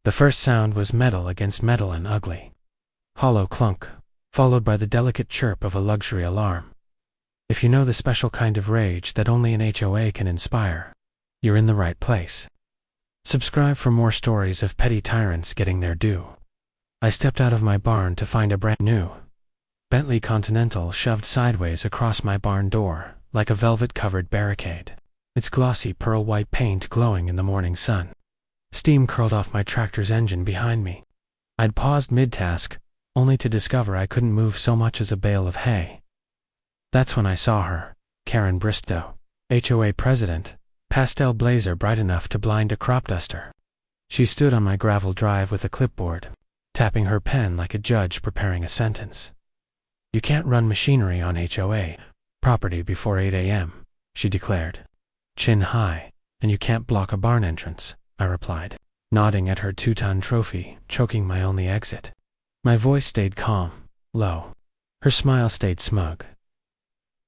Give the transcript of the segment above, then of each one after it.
The first sound was metal against metal and ugly. Hollow clunk, followed by the delicate chirp of a luxury alarm. If you know the special kind of rage that only an HOA can inspire, you're in the right place. Subscribe for more stories of petty tyrants getting their due. I stepped out of my barn to find a brand new Bentley Continental shoved sideways across my barn door, like a velvet-covered barricade, its glossy pearl-white paint glowing in the morning sun. Steam curled off my tractor's engine behind me. I'd paused mid-task, only to discover I couldn't move so much as a bale of hay. That's when I saw her, Karen Bristow, HOA president, pastel blazer bright enough to blind a crop duster. She stood on my gravel drive with a clipboard, tapping her pen like a judge preparing a sentence. "You can't run machinery on HOA property before 8 a.m., she declared. "Chin high, and you can't block a barn entrance," I replied, nodding at her 2-ton trophy, choking my only exit. My voice stayed calm, low. Her smile stayed smug.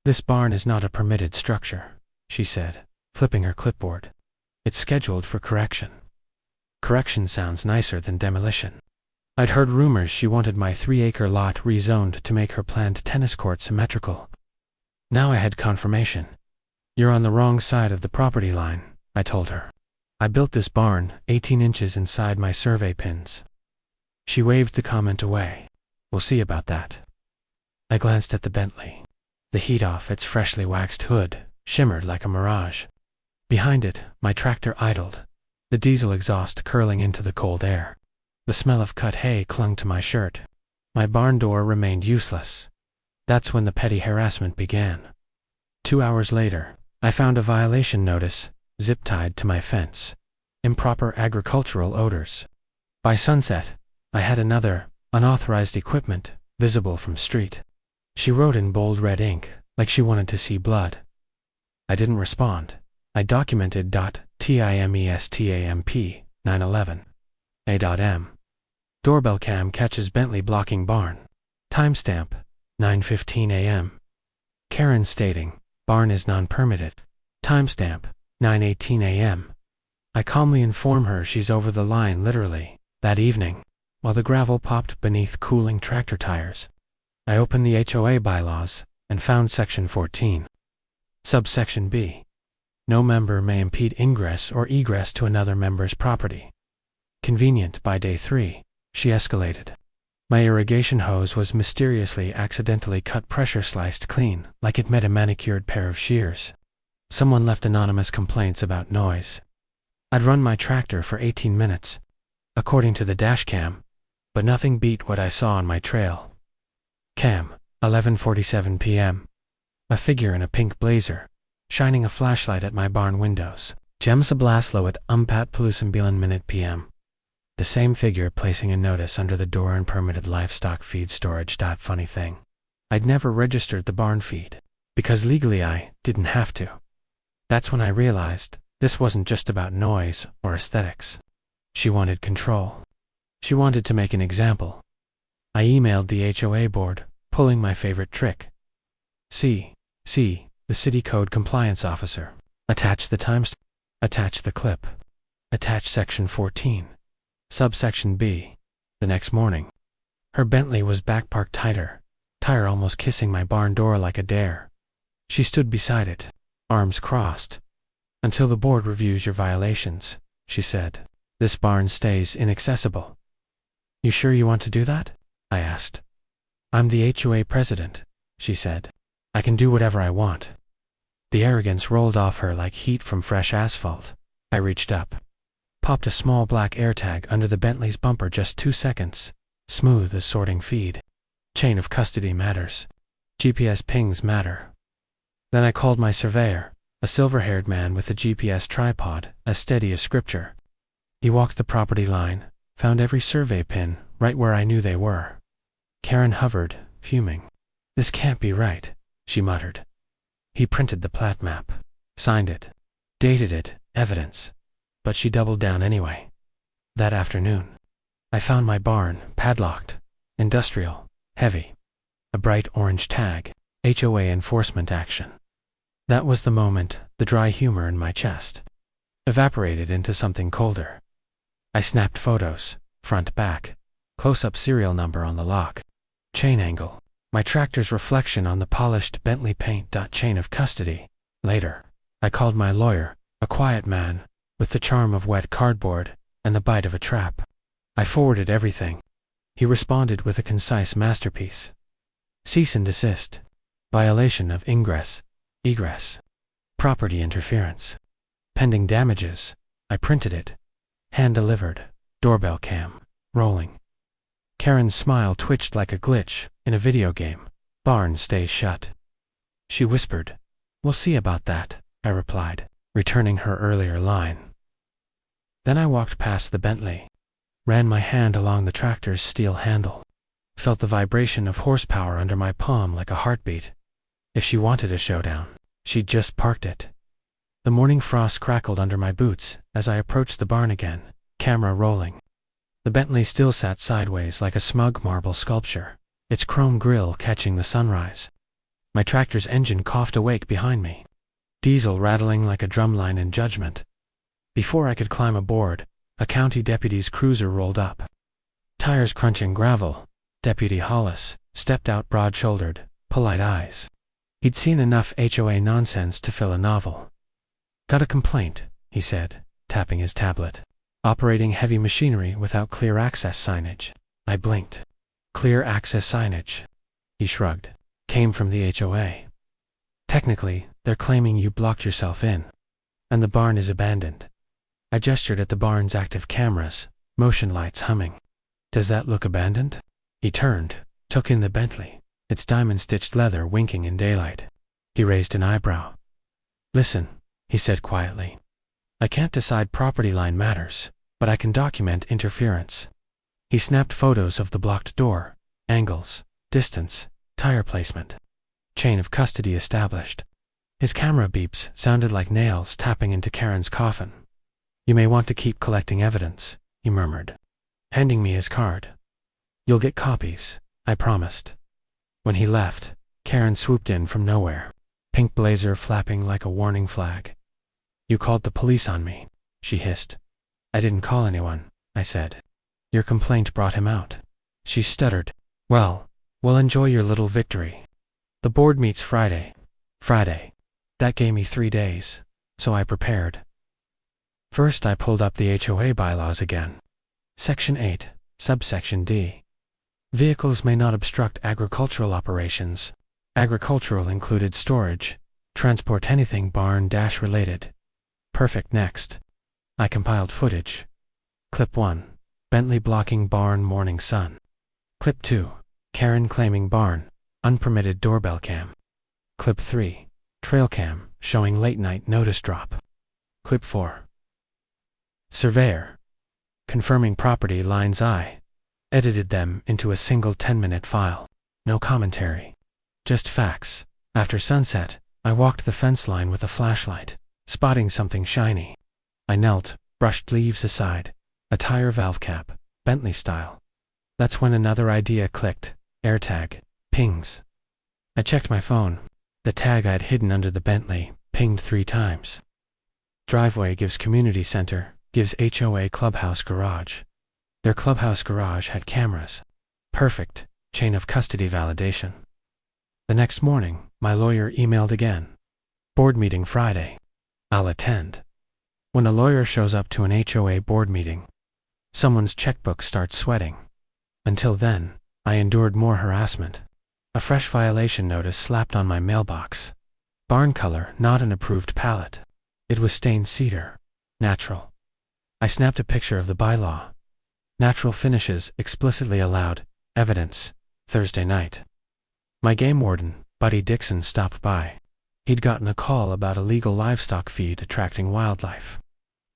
"This barn is not a permitted structure," she said, flipping her clipboard. "It's scheduled for correction." Correction sounds nicer than demolition. I'd heard rumors she wanted my 3-acre lot rezoned to make her planned tennis court symmetrical. Now I had confirmation. "You're on the wrong side of the property line," I told her. "I built this barn 18 inches inside my survey pins." She waved the comment away. "We'll see about that." I glanced at the Bentley. The heat off its freshly waxed hood shimmered like a mirage. Behind it, my tractor idled, the diesel exhaust curling into the cold air. The smell of cut hay clung to my shirt. My barn door remained useless. That's when the petty harassment began. 2 hours later, I found a violation notice, zip-tied to my fence. Improper agricultural odors. By sunset, I had another, unauthorized equipment, visible from street. She wrote in bold red ink, like she wanted to see blood. I didn't respond. I documented .timestamp 911. A.M. Doorbell cam catches Bentley blocking barn. Timestamp 9:15 a.m. Karen stating, "Barn is non-permitted." Timestamp 9:18 a.m. I calmly inform her she's over the line literally, that evening, while the gravel popped beneath cooling tractor tires. I opened the HOA bylaws and found Section 14. Subsection B. No member may impede ingress or egress to another member's property. Convenient by day 3, she escalated. My irrigation hose was mysteriously accidentally cut pressure sliced clean, like it met a manicured pair of shears. Someone left anonymous complaints about noise. I'd run my tractor for 18 minutes, according to the dash cam, but nothing beat what I saw on my trail. Cam, 11:47 p.m. A figure in a pink blazer, shining a flashlight at my barn windows. Jemsa Blaslow at Umpat Pelusambilan minute p.m. The same figure placing a notice under the door unpermitted livestock feed storage. Funny thing. I'd never registered the barn feed, because legally I didn't have to. That's when I realized this wasn't just about noise or aesthetics. She wanted control. She wanted to make an example. I emailed the HOA board, pulling my favorite trick. C. The City Code Compliance Officer. Attach the timestamp. Attach the clip. Attach Section 14. Subsection B. The next morning, her Bentley was back parked tighter, tire almost kissing my barn door like a dare. She stood beside it, arms crossed. "Until the board reviews your violations," she said, "this barn stays inaccessible." "You sure you want to do that?" I asked. "I'm the HOA president," she said. "I can do whatever I want." The arrogance rolled off her like heat from fresh asphalt. I reached up, popped a small black AirTag under the Bentley's bumper. Just 2 seconds, smooth as sorting feed. Chain of custody matters. GPS pings matter. Then I called my surveyor, a silver-haired man with a GPS tripod, as steady as scripture. He walked the property line, found every survey pin, right where I knew they were. Karen hovered, fuming. "This can't be right," she muttered. He printed the plat map, signed it, dated it, evidence. But she doubled down anyway. That afternoon, I found my barn padlocked, industrial, heavy. A bright orange tag, HOA enforcement action. That was the moment the dry humor in my chest evaporated into something colder. I snapped photos, front, back, close-up serial number on the lock, chain angle, my tractor's reflection on the polished Bentley paint. Chain of custody. Later, I called my lawyer, a quiet man, with the charm of wet cardboard and the bite of a trap. I forwarded everything. He responded with a concise masterpiece. Cease and desist. Violation of ingress, egress. Property interference. Pending damages. I printed it. Hand-delivered. Doorbell cam. Rolling. Karen's smile twitched like a glitch in a video game. Barn stays shut. She whispered. We'll see about that, I replied, returning her earlier line. Then I walked past the Bentley, ran my hand along the tractor's steel handle, felt the vibration of horsepower under my palm like a heartbeat. If she wanted a showdown, she'd just parked it. The morning frost crackled under my boots as I approached the barn again, camera rolling. The Bentley still sat sideways like a smug marble sculpture, its chrome grille catching the sunrise. My tractor's engine coughed awake behind me, diesel rattling like a drumline in judgment. Before I could climb aboard, a county deputy's cruiser rolled up. Tires crunching gravel, Deputy Hollis stepped out broad-shouldered, polite eyes. He'd seen enough HOA nonsense to fill a novel. Got a complaint, he said, tapping his tablet. Operating heavy machinery without clear access signage. I blinked. Clear access signage, he shrugged, came from the HOA. Technically, they're claiming you blocked yourself in, and the barn is abandoned. I gestured at the barn's active cameras, motion lights humming. Does that look abandoned? He turned, took in the Bentley, its diamond-stitched leather winking in daylight. He raised an eyebrow. Listen, he said quietly. I can't decide property line matters, but I can document interference. He snapped photos of the blocked door, angles, distance, tire placement. Chain of custody established. His camera beeps sounded like nails tapping into Karen's coffin. You may want to keep collecting evidence, he murmured, handing me his card. You'll get copies, I promised. When he left, Karen swooped in from nowhere, pink blazer flapping like a warning flag. You called the police on me, she hissed. I didn't call anyone, I said. Your complaint brought him out. She stuttered. Well, enjoy your little victory. The board meets Friday. Friday. That gave me 3 days, so I prepared. First I pulled up the HOA bylaws again. Section 8, subsection D. Vehicles may not obstruct agricultural operations. Agricultural included storage, transport anything barn-related. Perfect. Next. I compiled footage. Clip 1. Bentley blocking barn morning sun. Clip 2. Karen claiming barn, unpermitted doorbell cam. Clip 3. Trail cam showing late night notice drop. Clip 4. Surveyor confirming property lines. I edited them into a single 10-minute file. No commentary. Just facts. After sunset, I walked the fence line with a flashlight, spotting something shiny. I knelt, brushed leaves aside. A tire valve cap, Bentley style. That's when another idea clicked. AirTag. Pings. I checked my phone. The tag I'd hidden under the Bentley pinged 3 times. Driveway gives community center, gives HOA clubhouse garage. Their clubhouse garage had cameras. Perfect. Chain of custody validation. The next morning, my lawyer emailed again. Board meeting Friday. I'll attend. When a lawyer shows up to an HOA board meeting, someone's checkbook starts sweating. Until then, I endured more harassment. A fresh violation notice slapped on my mailbox. Barn color, not an approved palette. It was stained cedar. Natural. I snapped a picture of the bylaw. Natural finishes explicitly allowed. Evidence. Thursday night. My game warden, Buddy Dixon, stopped by. He'd gotten a call about a legal livestock feed attracting wildlife.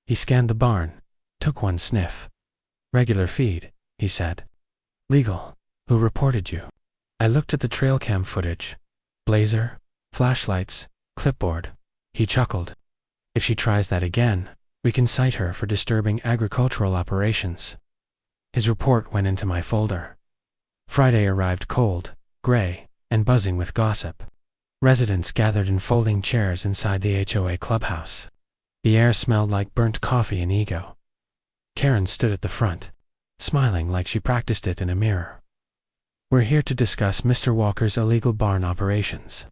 He scanned the barn, took one sniff. Regular feed, he said. Legal. Who reported you? I looked at the trail cam footage. Blazer, flashlights, clipboard. He chuckled. If she tries that again, we can cite her for disturbing agricultural operations. His report went into my folder. Friday arrived cold, gray, and buzzing with gossip. Residents gathered in folding chairs inside the HOA clubhouse. The air smelled like burnt coffee and ego. Karen stood at the front, smiling like she practiced it in a mirror. "We're here to discuss Mr. Walker's illegal barn operations,"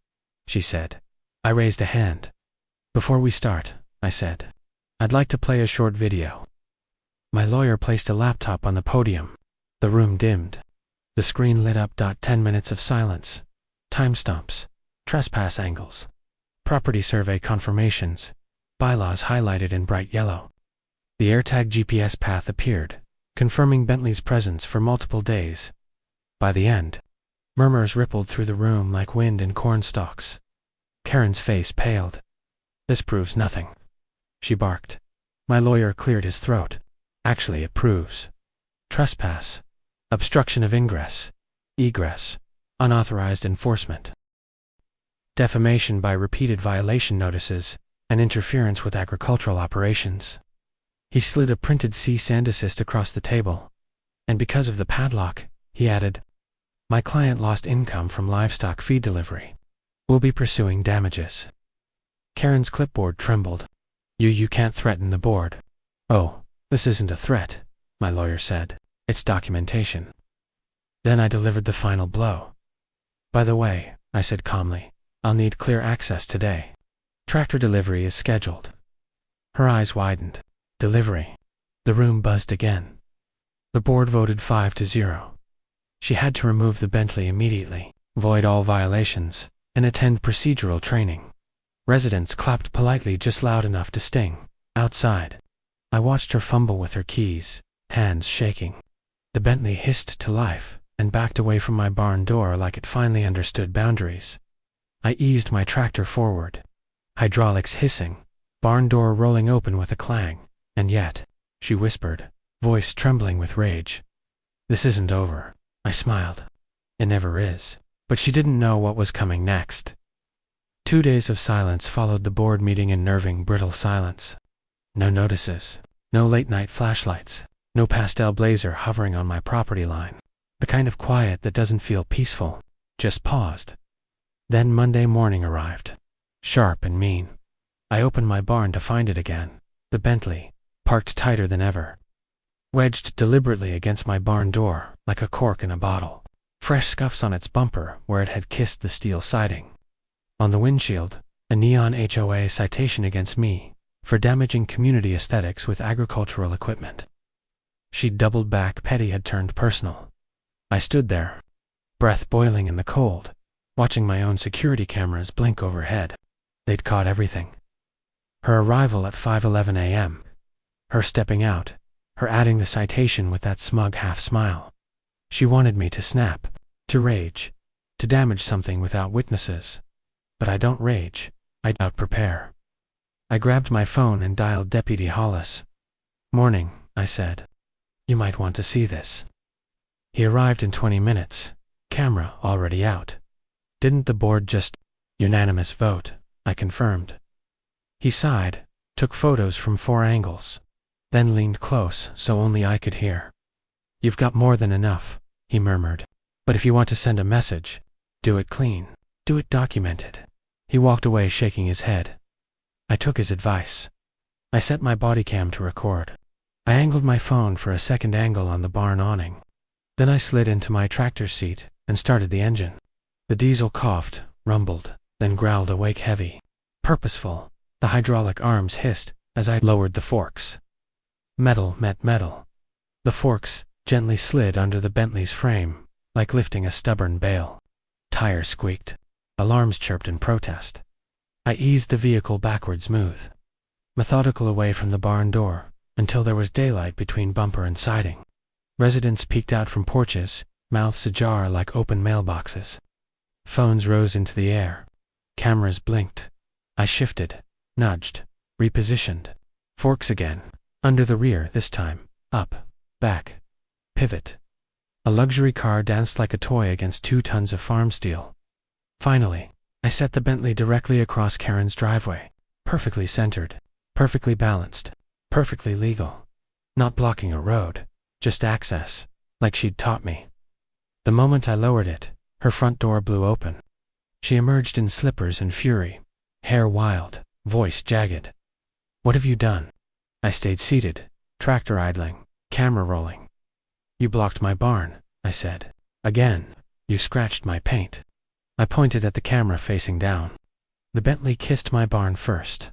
she said. I raised a hand. "Before we start," I said, "I'd like to play a short video." My lawyer placed a laptop on the podium. The room dimmed. The screen lit up. 10 minutes of silence. Timestamps. Trespass angles. Property survey confirmations. Bylaws highlighted in bright yellow. The AirTag GPS path appeared, confirming Bentley's presence for multiple days. By the end, murmurs rippled through the room like wind in corn stalks. Karen's face paled. "This proves nothing," she barked. My lawyer cleared his throat. "Actually, it proves trespass, obstruction of ingress, egress, unauthorized enforcement, defamation by repeated violation notices, and interference with agricultural operations." He slid a printed cease and desist across the table. "And because of the padlock," he added, "my client lost income from livestock feed delivery. We'll be pursuing damages." Karen's clipboard trembled. You can't threaten the board." "Oh, this isn't a threat," my lawyer said. "It's documentation." Then I delivered the final blow. "By the way," I said calmly, "I'll need clear access today. Tractor delivery is scheduled." Her eyes widened. "Delivery?" The room buzzed again. The board voted 5-0. She had to remove the Bentley immediately, void all violations, and attend procedural training. Residents clapped politely, just loud enough to sting. Outside, I watched her fumble with her keys, hands shaking. The Bentley hissed to life and backed away from my barn door like it finally understood boundaries. I eased my tractor forward. Hydraulics hissing, barn door rolling open with a clang. "And yet," she whispered, voice trembling with rage, "this isn't over." I smiled. It never is. But she didn't know what was coming next. 2 days of silence followed the board meeting in nerving, brittle silence. No notices, no late-night flashlights, no pastel blazer hovering on my property line. The kind of quiet that doesn't feel peaceful, just paused. Then Monday morning arrived, sharp and mean. I opened my barn to find it again, the Bentley, parked tighter than ever, wedged deliberately against my barn door like a cork in a bottle. Fresh scuffs on its bumper where it had kissed the steel siding. On the windshield, a neon HOA citation against me for damaging community aesthetics with agricultural equipment. She'd doubled back. Petty had turned personal. I stood there, breath boiling in the cold, watching my own security cameras blink overhead. They'd caught everything. Her arrival at 5:11 a.m., her stepping out, her adding the citation with that smug half-smile. She wanted me to snap, to rage, to damage something without witnesses. But I don't rage, I out-prepare. I grabbed my phone and dialed Deputy Hollis. "Morning," I said. "You might want to see this." He arrived in 20 minutes, camera already out. "Didn't the board just—" "Unanimous vote," I confirmed. He sighed, took photos from 4 angles, then leaned close so only I could hear. "You've got more than enough," he murmured. "But if you want to send a message, do it clean, do it documented." He walked away shaking his head. I took his advice. I set my body cam to record. I angled my phone for a second angle on the barn awning. Then I slid into my tractor seat and started the engine. The diesel coughed, rumbled, then growled awake heavy. Purposeful, the hydraulic arms hissed as I lowered the forks. Metal met metal. The forks gently slid under the Bentley's frame, like lifting a stubborn bale. Tires squeaked. Alarms chirped in protest. I eased the vehicle backward smooth, methodical away from the barn door, until there was daylight between bumper and siding. Residents peeked out from porches, mouths ajar like open mailboxes. Phones rose into the air. Cameras blinked. I shifted, nudged, repositioned. Forks again. Under the rear this time. Up, back, pivot. A luxury car danced like a toy against 2 tons of farm steel. Finally, I set the Bentley directly across Karen's driveway, perfectly centered, perfectly balanced, perfectly legal. Not blocking a road, just access, like she'd taught me. The moment I lowered it, her front door blew open. She emerged in slippers and fury, hair wild, voice jagged. "What have you done?" I stayed seated, Tractor idling, camera rolling. You blocked my barn, I said. Again, you scratched my paint. I pointed at the camera facing down. The Bentley kissed my barn first.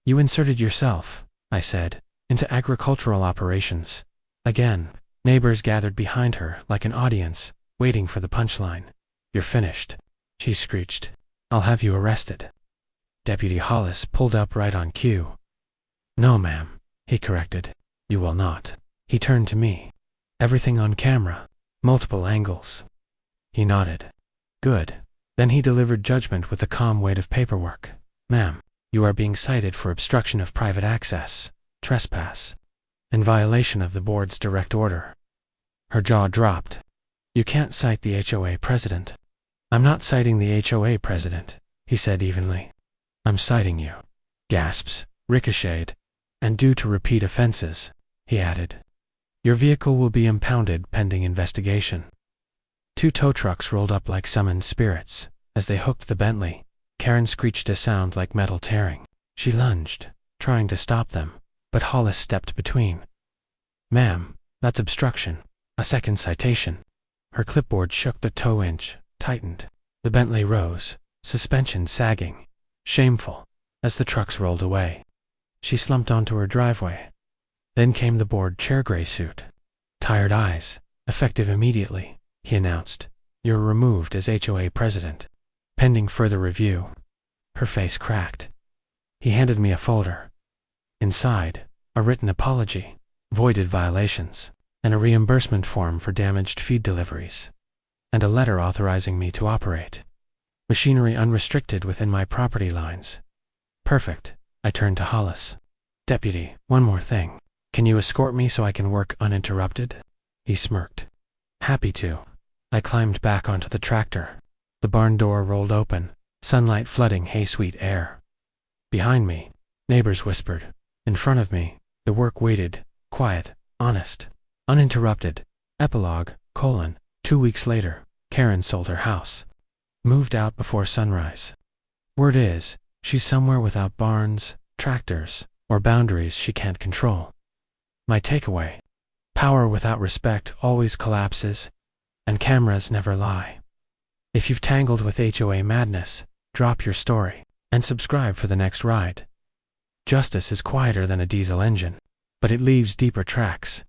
You inserted yourself, I said, into agricultural operations. Again, neighbors gathered behind her like an audience, waiting for the punchline. You're finished, she screeched. I'll have you arrested. Deputy Hollis pulled up right on cue. No, ma'am, he corrected. You will not. He turned to me. Everything on camera. Multiple angles. He nodded. Good. Then he delivered judgment with the calm weight of paperwork. Ma'am, you are being cited for obstruction of private access, trespass, in violation of the board's direct order. Her jaw dropped. You can't cite the HOA president. I'm not citing the HOA president, he said evenly. I'm citing you. Gasps, ricocheted, and due to repeat offenses, he added. Your vehicle will be impounded pending investigation. 2 tow trucks rolled up like summoned spirits. As they hooked the Bentley, Karen screeched a sound like metal tearing. She lunged, trying to stop them, but Hollis stepped between. Ma'am, that's obstruction. A second citation. Her clipboard shook, the tow inch tightened. The Bentley rose, suspension sagging, shameful, as the trucks rolled away. She slumped onto her driveway. Then came the board chair gray suit. Tired eyes, effective immediately, he announced. You're removed as HOA president. Pending further review. Her face cracked. He handed me a folder. Inside, a written apology, voided violations, and a reimbursement form for damaged feed deliveries, and a letter authorizing me to operate machinery unrestricted within my property lines. Perfect. I turned to Hollis. Deputy, one more thing. Can you escort me so I can work uninterrupted? He smirked. Happy to. I climbed back onto the tractor. The barn door rolled open, sunlight flooding hay-sweet air. Behind me, neighbors whispered. In front of me, the work waited, quiet, honest, uninterrupted. Epilogue, 2 weeks later, Karen sold her house. Moved out before sunrise. Word is, she's somewhere without barns, tractors, or boundaries she can't control. My takeaway. Power without respect always collapses, and cameras never lie. If you've tangled with HOA madness, drop your story, and subscribe for the next ride. Justice is quieter than a diesel engine, but it leaves deeper tracks.